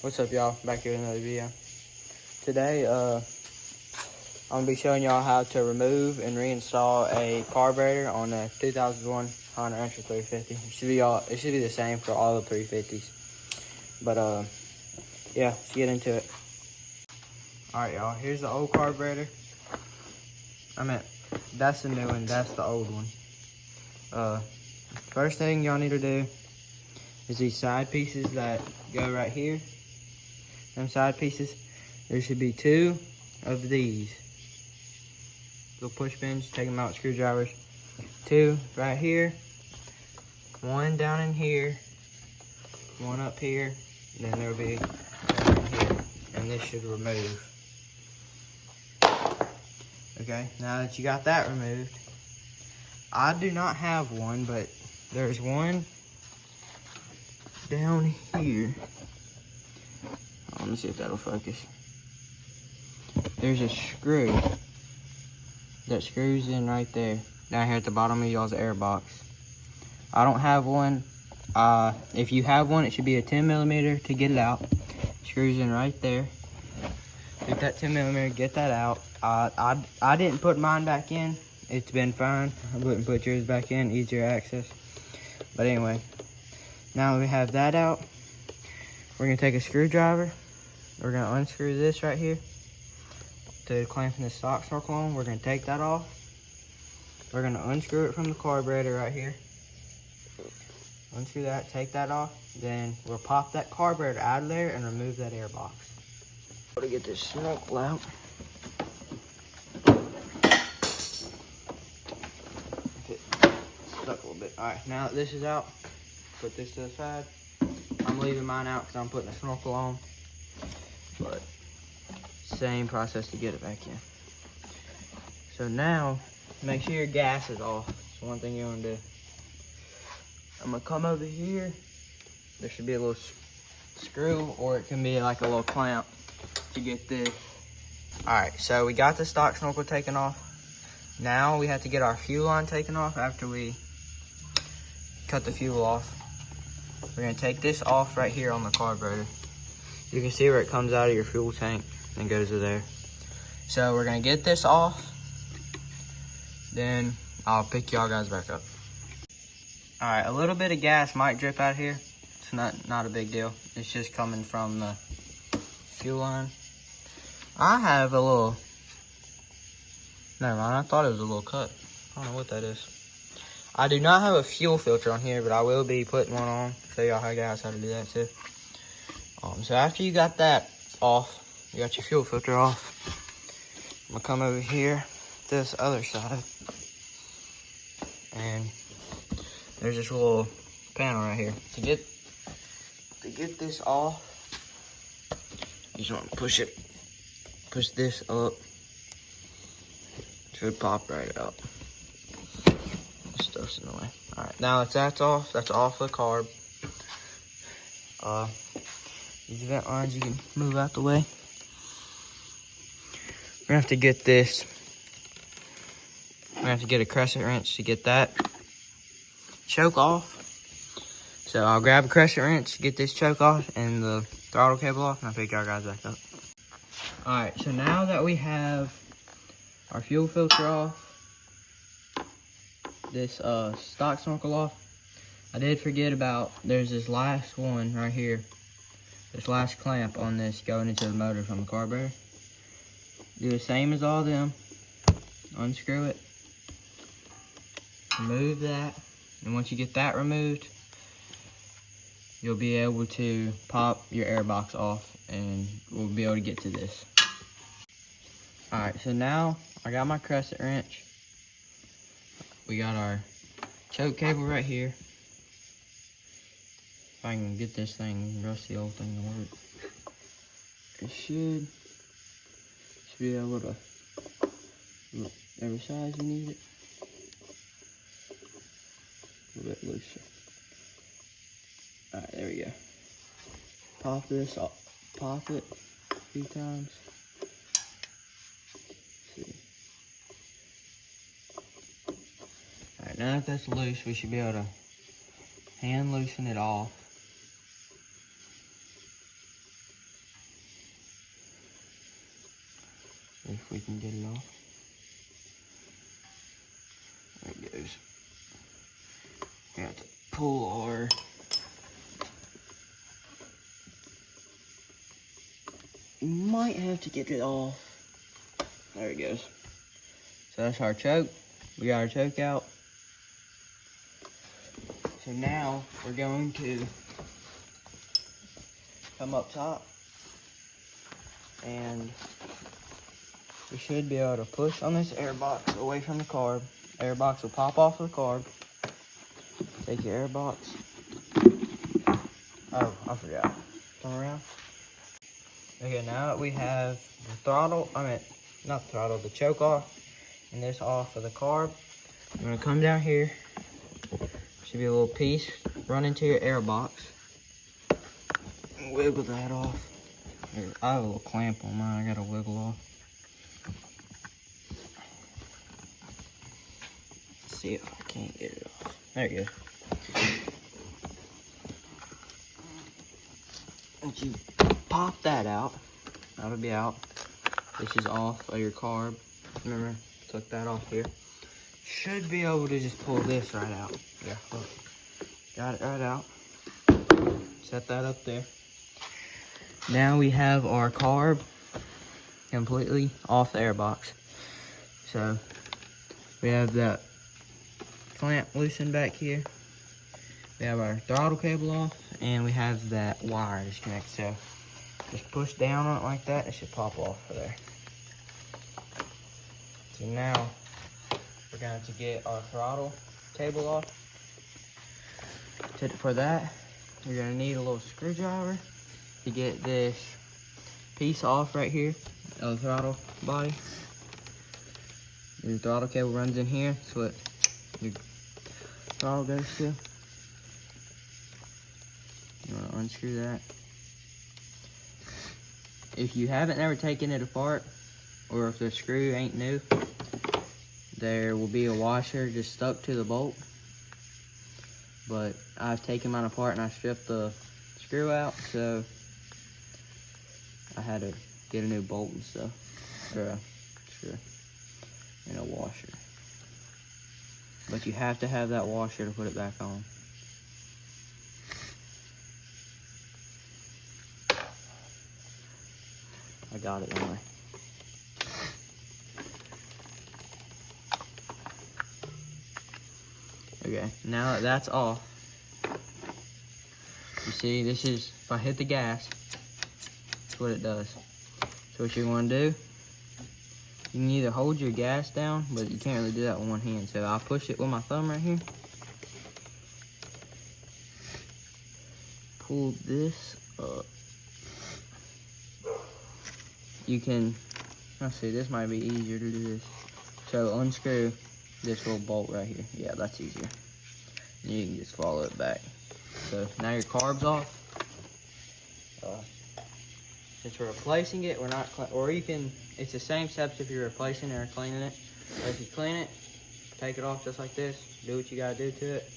What's up, y'all? Back here with another video. Today, I'm gonna be showing y'all how to remove and reinstall a carburetor on a 2001 Honda Rancher 350. It should be the same for all the 350s. But yeah, let's get into it. All right, y'all. Here's the old carburetor. That's the new one. That's the old one. First thing y'all need to do is these side pieces that go right here. Them side pieces, there should be 2 of these little push pins. Take them out with screwdrivers. 2 right here, 1 down in here, 1 up here, and then there'll be one in here, and this should remove. Okay, now that you got that removed, I do not have one, but there's one down here. Let me see if that'll focus. There's a screw that screws in right there, down here at the bottom of y'all's air box. I don't have one. If you have one, it should be a 10mm to get it out. Screws in right there. Take that 10mm, get that out. I didn't put mine back in. It's been fine. I wouldn't put yours back in, easier access. But anyway, now that we have that out, we're gonna take a screwdriver. We're gonna unscrew this right here to clamping the stock snorkel on. We're gonna take that off. We're gonna unscrew it from the carburetor right here. Unscrew that, take that off. Then we'll pop that carburetor out of there and remove that air box. Got to get this snorkel out. Stuck a little bit. All right, now that this is out, put this to the side. I'm leaving mine out because I'm putting a snorkel on. But same process to get it back in. So now, make sure your gas is off. That's one thing you want to do. I'm gonna come over here. There should be a little screw, or it can be like a little clamp to get this. All right, so we got the stock snorkel taken off. Now we have to get our fuel line taken off after we cut the fuel off. We're gonna take this off right here on the carburetor. You can see where it comes out of your fuel tank and goes to there. So we're gonna get this off, then I'll pick y'all guys back up. All right, a little bit of gas might drip out here. It's not a big deal. It's just coming from the fuel line. I have a little, never mind, I thought it was a little cut. I don't know what that is. I do not have a fuel filter on here, but I will be putting one on. Show y'all how to do that too. So after you got that off, you got your fuel filter off, I'm gonna come over here, this other side, and there's this little panel right here. To get this off, you just want to push this up. It should pop right out. Stuff's in the way. All right, now that's off the carb. These vent lines you can move out the way. We're gonna have to get this. We're gonna have to get a crescent wrench to get that choke off. So I'll grab a crescent wrench, get this choke off and the throttle cable off, and I'll pick y'all guys back up. All right, so now that we have our fuel filter off, this stock snorkel off, I did forget about, there's this last one right here. This last clamp on this going into the motor from the carburetor. Do the same as all them. Unscrew it. Remove that. And once you get that removed, you'll be able to pop your air box off and we'll be able to get to this. Alright, so now I got my crescent wrench. We got our choke cable right here. If I can get this thing, rusty old thing to work. It should be able to look every size you need it. A little bit looser. Alright, there we go. Pop this off. Pop it a few times. Let's see. Alright, now that that's loose, we should be able to hand loosen it off. If we can get it off. There it goes. We have to pull our might have to get it off. There it goes. So that's our choke. We got our choke out. So now we're going to come up top and we should be able to push on this air box away from the carb. Air box will pop off of the carb. Take your air box. Oh, I forgot. Come around. Okay, now that we have the throttle, not the throttle, the choke off, and this off of the carb, I'm gonna come down here. Should be a little piece. Run into your air box. Wiggle that off. Here, I have a little clamp on mine. I gotta wiggle off. Let's see if I can't get it off. There you go. Once you pop that out, that'll be out. This is off of your carb. Remember, took that off here. Should be able to just pull this right out. Yeah, look. Got it right out. Set that up there. Now we have our carb completely off the air box. So we have that clamp loosened back here. We have our throttle cable off, and we have that wire disconnected. So just push down on it like that, it should pop off of there. So now we're going to get our throttle cable off. For that, you're going to need a little screwdriver to get this piece off right here of the throttle body. Your throttle cable runs in here. That's what your throttle goes to. You want to unscrew that. If you haven't ever taken it apart, or if the screw ain't new, there will be a washer just stuck to the bolt. But I've taken mine apart and I stripped the screw out, so I had to get a new bolt and stuff, or a screw, and a washer. But you have to have that washer to put it back on. I got it anyway. Okay, now that that's off, you see this is, if I hit the gas, that's what it does. So what you're going to do, you can either hold your gas down, but you can't really do that with one hand. So I'll push it with my thumb right here. Pull this up. You can, let's see, this might be easier to do this. So unscrew this little bolt right here. Yeah, that's easier. And you can just follow it back. So now your carb's off. Since we're replacing it, we're not, or you can, it's the same steps if you're replacing it or cleaning it. But if you clean it, take it off just like this, do what you gotta do to it,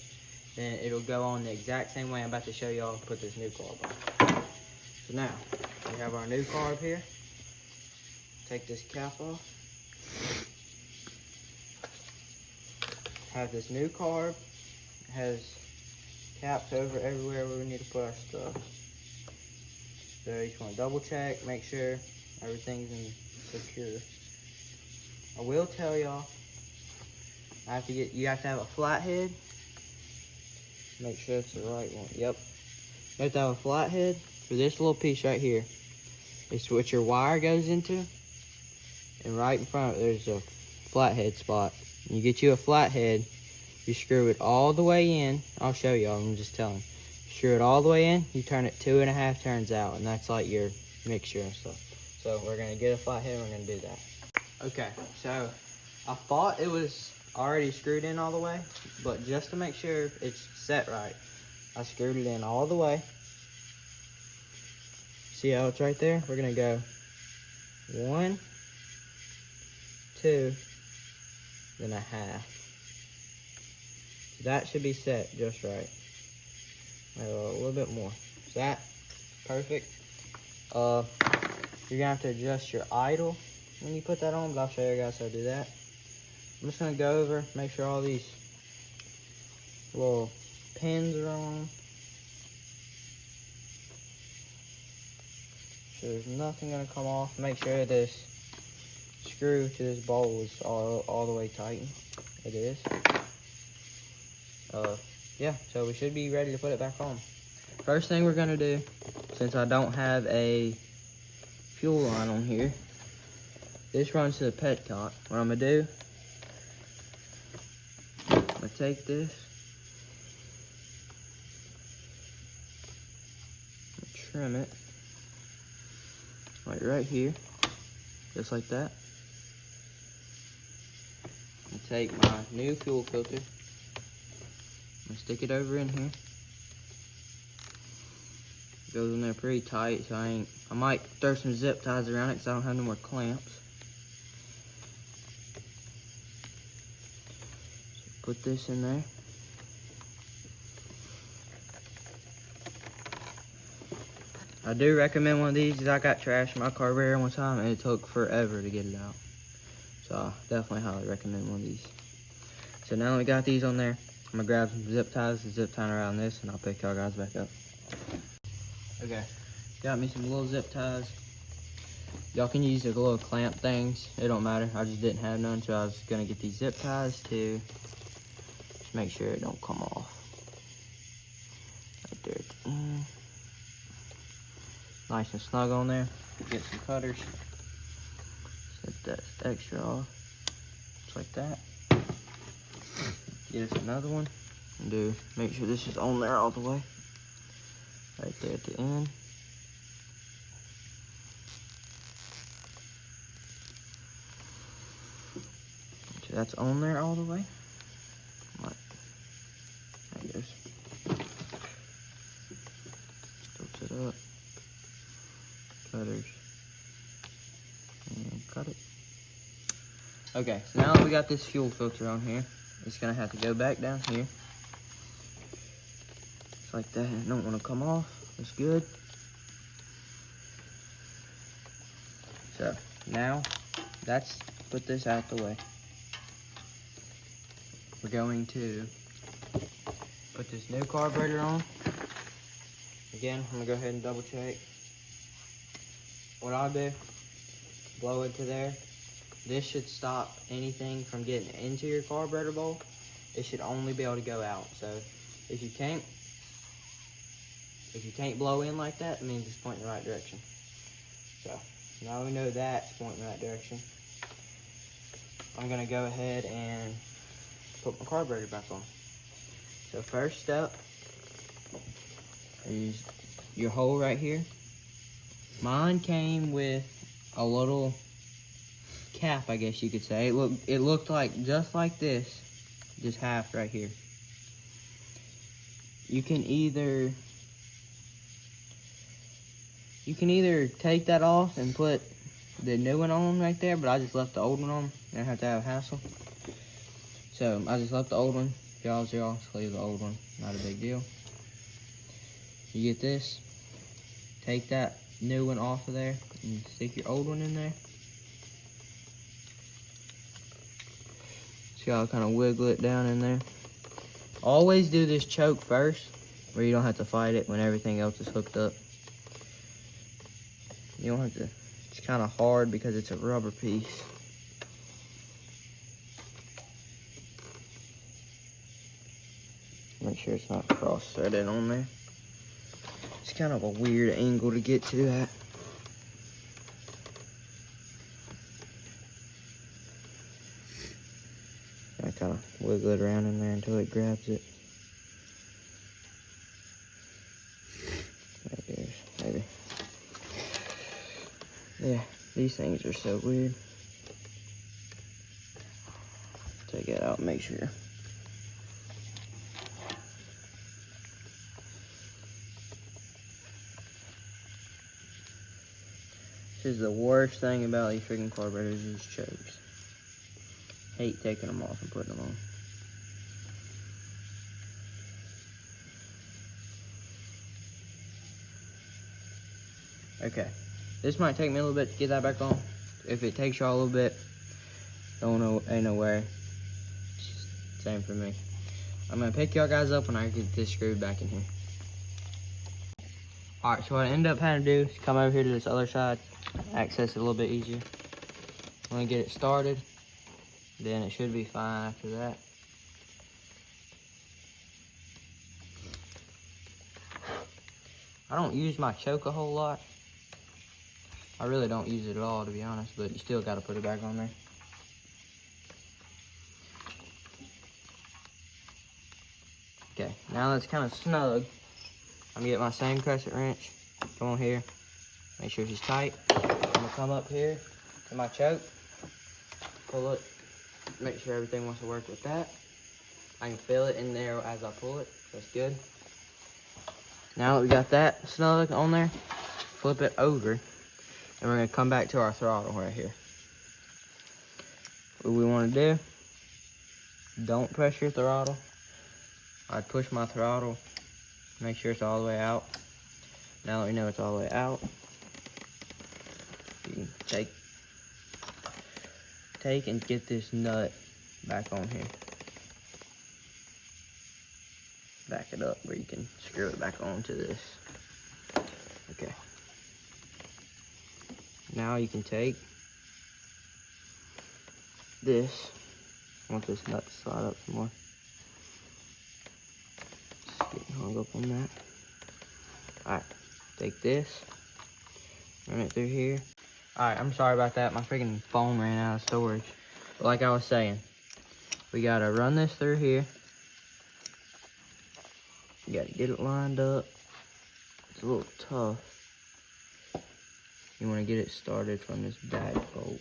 then it'll go on the exact same way I'm about to show y'all put this new carb on. So now, we have our new carb here. Take this cap off. Have this new carb. It has caps over everywhere where we need to put our stuff. So you just want to double check, make sure everything's secure. I will tell y'all, you have to have a flathead. Make sure it's the right one. Yep. You have to have a flathead for this little piece right here. It's what your wire goes into. And right in front of it, there's a flathead spot. You get you a flathead, you screw it all the way in. I'll show y'all, I'm just telling. Screw it all the way in, you turn it 2.5 turns out, and that's like your mixture and stuff. So we're gonna get a flathead and we're gonna do that. Okay, so I thought it was already screwed in all the way, but just to make sure it's set right, I screwed it in all the way. See how it's right there? We're gonna go 1, 2, then a half. That should be set just right. A little bit more. Is that perfect? You're gonna have to adjust your idle when you put that on, but I'll show you guys how to do that. I'm just gonna go over, make sure all these little pins are on. So there's nothing gonna come off. Make sure this screw to this bowl is all the way tightened. It is. Yeah, so we should be ready to put it back on. First thing we're gonna do, since I don't have a fuel line on here, this runs to the petcock. What I'm gonna do, I'm gonna take this, trim it, like right here, just like that. I'm gonna take my new fuel filter, I'm gonna stick it over in here. It goes in there pretty tight, so I might throw some zip ties around it because I don't have no more clamps. So put this in there. I do recommend one of these because I got trash in my carburetor one time and it took forever to get it out. So I definitely highly recommend one of these. So now that we got these on there, I'm gonna grab some zip ties and zip tie around this and I'll pick y'all guys back up. Okay, got me some little zip ties. Y'all can use the little clamp things. It don't matter. I just didn't have none, so I was gonna get these zip ties to just make sure it don't come off. Right there. Nice and snug on there. Get some cutters. Snip that extra off. Just like that. Get us another one. And make sure this is on there all the way. Right there at the end. So that's on there all the way. Right. There it goes. Tilts it up. Cutters. And cut it. Okay, so now that we got this fuel filter on here, it's gonna have to go back down here. Like that, I don't want to come off. That's good. So now put this out the way. We're going to put this new carburetor on. Again, I'm gonna go ahead and double check. What I'll do, blow it to there. This should stop anything from getting into your carburetor bowl. It should only be able to go out. So if you can't blow in like that, it means it's pointing in the right direction. So now we know that's pointing in the right direction. I'm gonna go ahead and put my carburetor back on. So first step is your hole right here. Mine came with a little cap, I guess you could say. It looked like just like this, just half right here. You can either take that off and put the new one on right there, but I just left the old one on. I don't have to have a hassle. So I just left the old one. Y'all, just leave the old one. Not a big deal. You get this, take that new one off of there and stick your old one in there. See how I kind of wiggle it down in there. Always do this choke first, where you don't have to fight it when everything else is hooked up. You don't have to, it's kind of hard because it's a rubber piece. Make sure it's not cross-threaded on there. It's kind of a weird angle to get to that. I kind of wiggle it around in there until it grabs it. Right there, maybe. Yeah, these things are so weird. Take it out and make sure. This is the worst thing about these freaking carburetors is chokes. Hate taking them off and putting them on. Okay, this might take me a little bit to get that back on, if it takes y'all a little bit, don't know, ain't no worry. Same for me. I'm gonna pick y'all guys up when I get this screwed back in here. All right, so what I end up having to do is come over here to this other side, access it a little bit easier. I'm gonna get it started, then it should be fine after that. I don't use my choke a whole lot. I really don't use it at all, to be honest, but you still gotta put it back on there. Okay, now that's kind of snug. I'm gonna get my same crescent wrench, come on here, make sure she's tight. I'm gonna come up here to my choke, pull it, make sure everything wants to work with that. I can feel it in there as I pull it, that's good. Now that we got that snug on there, flip it over, and we're gonna come back to our throttle right here. What we wanna do, don't press your throttle. I push my throttle, make sure it's all the way out. Now that we know it's all the way out, you can take and get this nut back on here. Back it up where you can screw it back onto this. Okay. Now you can take this. I want this nut to slide up some more. Just getting hung up on that. Alright, take this, run it through here. Alright, I'm sorry about that. My freaking phone ran out of storage. But like I was saying, we gotta run this through here. You gotta get it lined up. It's a little tough. You wanna get it started from this back bolt.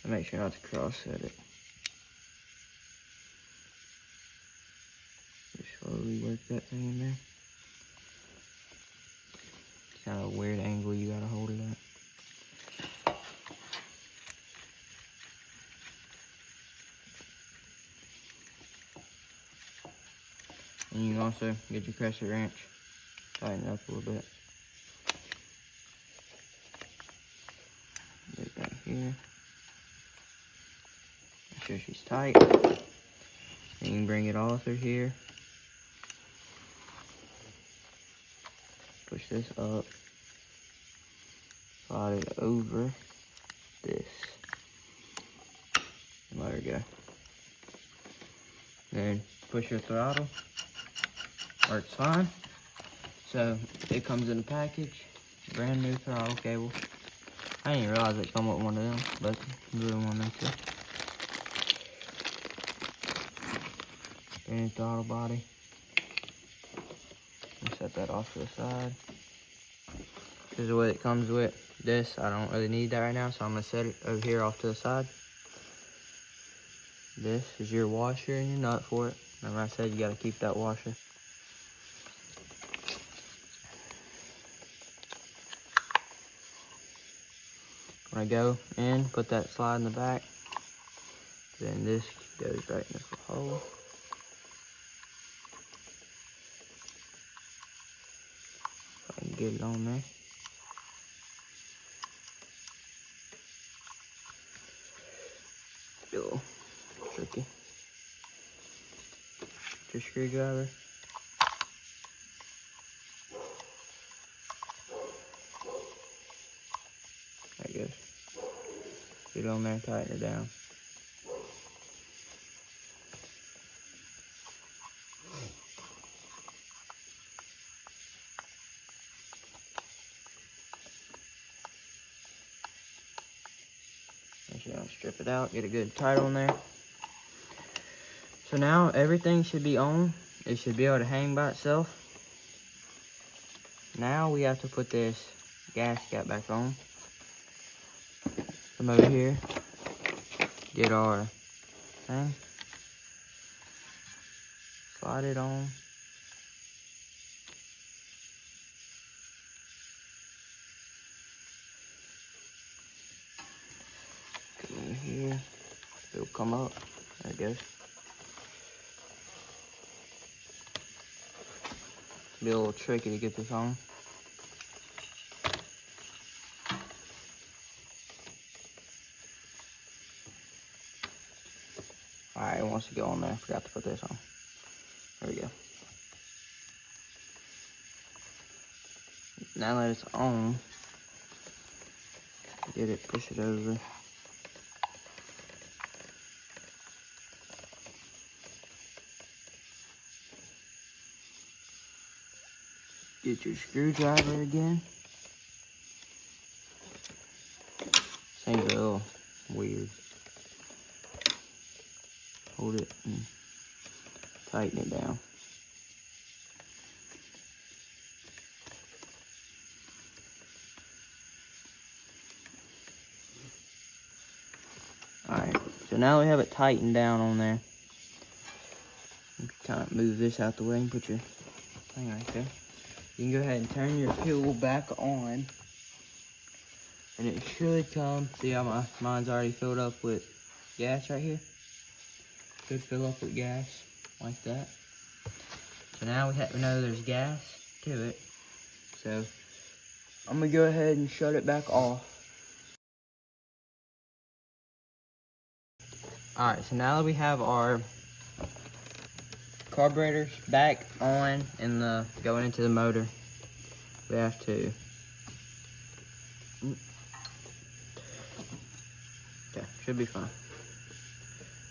And make sure not to cross set it. Just slowly work that thing in there. It's kind of a weird angle you gotta hold it at. And you can also get your crescent wrench, tighten it up a little bit. Get it back here. Make sure she's tight. And you can bring it all through here. Push this up. Slide it over this. And let her go. Then push your throttle. Works fine. So it comes in a package, brand new throttle cable. I didn't realize it come with one of them, but glue them on there too. Brand new throttle body. Set that off to the side. This is what it comes with. This, I don't really need that right now, so I'm gonna set it over here off to the side. This is your washer and your nut for it. Remember I said you gotta keep that washer. When I go in, put that slide in the back. Then this goes right in this hole. If I can get it on there. A little tricky. Your screwdriver. There it goes. Get it on there, tighten it down. Make sure you don't strip it out, get a good tight on there. So now everything should be on. It should be able to hang by itself. Now we have to put this gas cap back on. Come over here, get our thing, slide it on. Come in here, it'll come up, there it goes. Be a little tricky to get this on. wants to go on there. I forgot to put this on. There we go. Now that it's on, get it, push it over. Get your screwdriver again. Seems a little weird. Hold it and tighten it down. Alright, so now we have it tightened down on there. Kind of move this out the way and put your thing right there. You can go ahead and turn your fuel back on. And it should come. See how mine's already filled up with gas right here? Should fill up with gas like that. So now we know there's gas to it. So I'm gonna go ahead and shut it back off. Alright, so now that we have our carburetors back on and going into the motor, we have to okay, should be fine.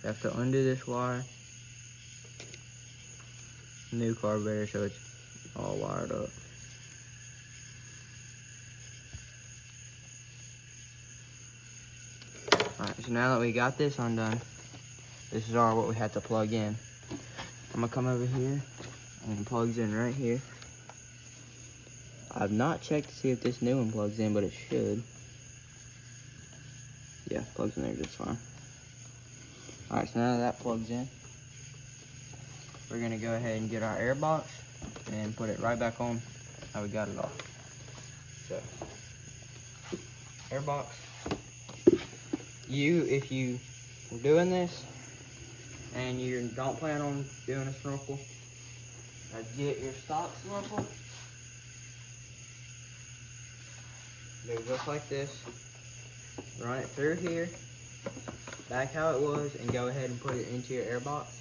You have to undo this wire. New carburetor, so it's all wired up. Alright, so now that we got this undone, this is what we had to plug in. I'm gonna come over here and it plugs in right here. I've not checked to see if this new one plugs in, but it should. Yeah, plugs in there just fine. Alright, so now that plugs in, we're gonna go ahead and get our air box and put it right back on how we got it off. So, air box. If you are doing this and you don't plan on doing a snorkel, get your stock snorkel. Do just like this. Run it through here, back how it was, and go ahead and put it into your air box.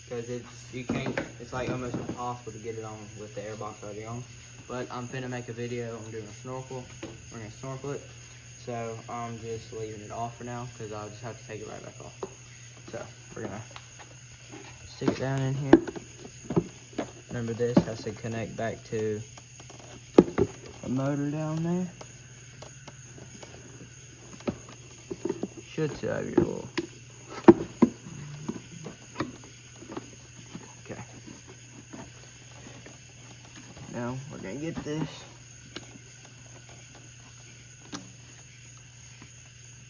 Because it's like almost impossible to get it on with the air box already on. But I'm finna make a video on doing a snorkel. We're gonna snorkel it. So I'm just leaving it off for now because I'll just have to take it right back off. So we're gonna stick it down in here. Remember, this has to connect back to the motor down there. Should still have your little. Okay. Now we're gonna get this.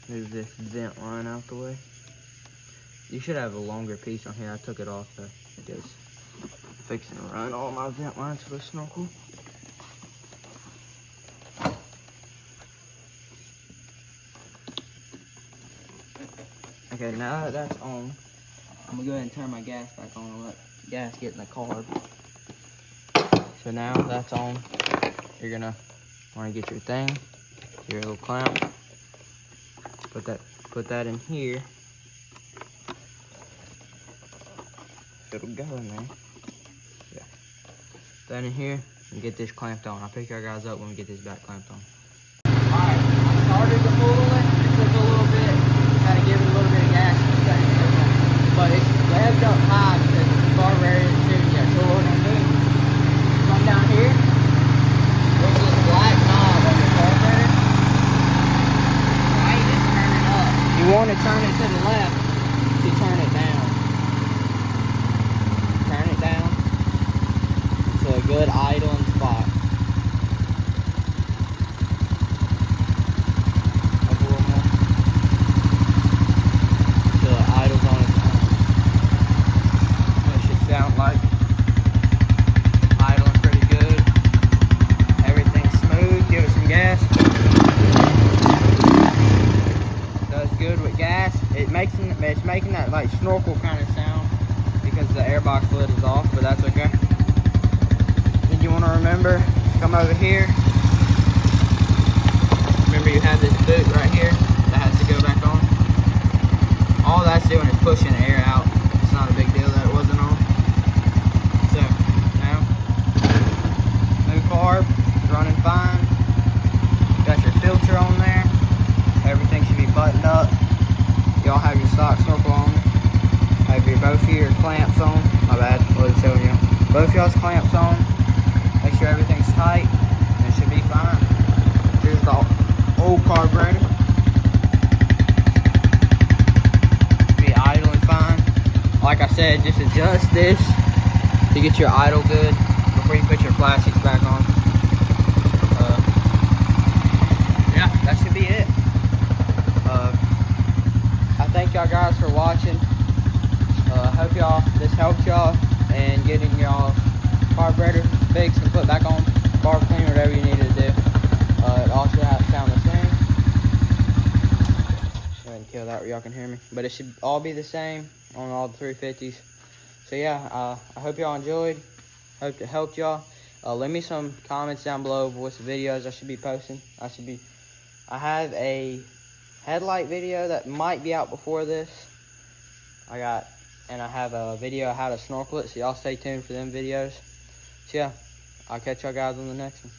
Move this vent line out the way. You should have a longer piece on here. I took it off though because I'm fixing to run all my vent lines with a snorkel. Okay, now that that's on, I'm gonna go ahead and turn my gas back on and let gas get in the carb. So now that's on, you're gonna wanna get your thing, your little clamp. Put that in here. It'll go in there. Yeah. Put that in here and get this clamped on. I'll pick our guys up when we get this back clamped on. Alright, I started the pull it. It took a little bit. Gotta give it a little bit of gas in a second. But it's revved up high because the carburetor is shooting you. So what we're gonna do, come down here. There's this black knob on the carburetor. You want to turn it to the left to turn it down. Turn it down to a good idling spot. Up a little more. Till it idles on its own. That should sound like idling pretty good. Everything's smooth. Give it some gas. Does good with gas. It's making that like snorkel kind of sound because the airbox lid is off, but that's okay. Then you want to remember, come over here. Remember you have this boot right here that has to go back on. All that's doing is pushing air out. y'all's clamps on. Make sure everything's tight, and it should be fine. Here's the old carburetor. Be idling fine. Like I said, just adjust this to get your idle good before you put your plastics back on. Yeah, that should be it. I thank y'all guys for watching. Hope this helped y'all and getting y'all carburetor fixed and put back on, carb clean, whatever you needed to do. It all should sound the same. Go ahead and kill that where y'all can hear me. But it should all be the same on all the 350s. So yeah, I hope y'all enjoyed. Hope it helped y'all. Leave me some comments down below of what's the videos I should be posting. I have a headlight video that might be out before this. And I have a video of how to snorkel it, so y'all stay tuned for them videos. So yeah, I'll catch y'all guys on the next one.